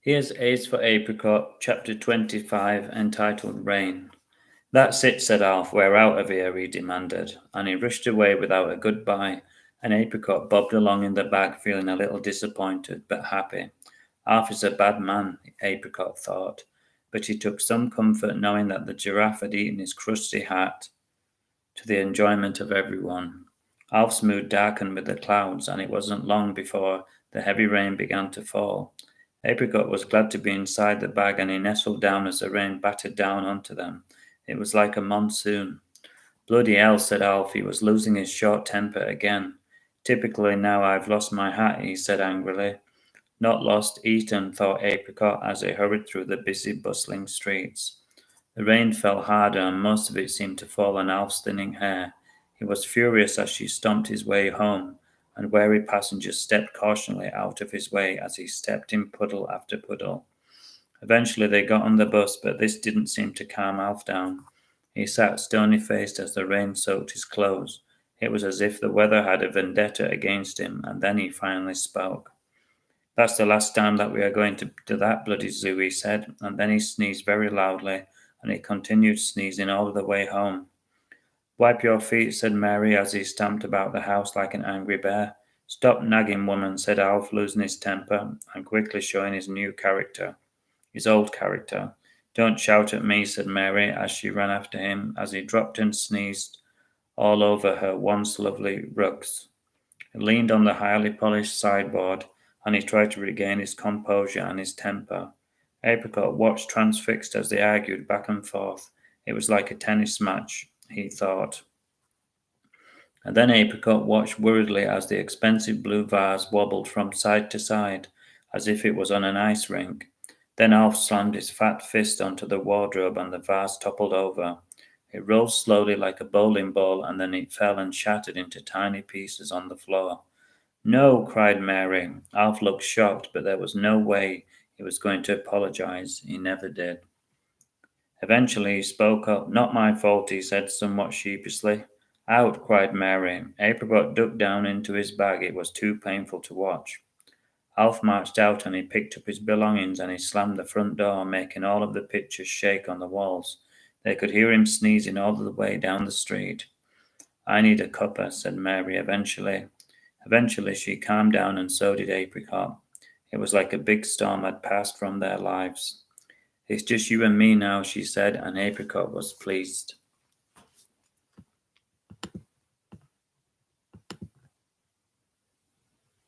Here's A's for Apricot, chapter 25, entitled Rain. That's it, said Alf. We're out of here, he demanded, and he rushed away without a goodbye, and Apricot bobbed along in the bag, feeling a little disappointed, but happy. Alf is a bad man, Apricot thought, but he took some comfort knowing that the giraffe had eaten his crusty hat to the enjoyment of everyone. Alf's mood darkened with the clouds, and it wasn't long before the heavy rain began to fall. Apricot was glad to be inside the bag, and he nestled down as the rain battered down onto them. It was like a monsoon. Bloody hell, said Alf. He was losing his short temper again. Typically now I've lost my hat, he said angrily. Not lost, eaten, thought Apricot as he hurried through the busy, bustling streets. The rain fell harder, and most of it seemed to fall on Alf's thinning hair. He was furious as she stomped his way home, and wary passengers stepped cautiously out of his way as he stepped in puddle after puddle. Eventually they got on the bus, but this didn't seem to calm Alf down. He sat stony-faced as the rain soaked his clothes. It was as if the weather had a vendetta against him, and then he finally spoke. That's the last time that we are going to that bloody zoo, he said, and then he sneezed very loudly, and he continued sneezing all the way home. Wipe your feet, said Mary as he stamped about the house like an angry bear. Stop nagging, woman, said Alf, losing his temper and quickly showing his old character. Don't shout at me, said Mary as she ran after him as he dropped and sneezed all over her once lovely rugs. He leaned on the highly polished sideboard, and he tried to regain his composure and his temper. Apricot watched transfixed as they argued back and forth. It was like a tennis match, he thought. And then Apricot watched worriedly as the expensive blue vase wobbled from side to side, as if it was on an ice rink. Then Alf slammed his fat fist onto the wardrobe, and the vase toppled over. It rolled slowly like a bowling ball, and then it fell and shattered into tiny pieces on the floor. No, cried Mary. Alf looked shocked, but there was no way he was going to apologize. He never did. Eventually he spoke up. Not my fault, he said somewhat sheepishly. Out, cried Mary. Apricot ducked down into his bag. It was too painful to watch. Alf marched out, and he picked up his belongings, and he slammed the front door, making all of the pictures shake on the walls. They could hear him sneezing all the way down the street. I need a cuppa, said Mary eventually. Eventually she calmed down, and so did Apricot. It was like a big storm had passed from their lives. It's just you and me now, she said, and Apricot was pleased.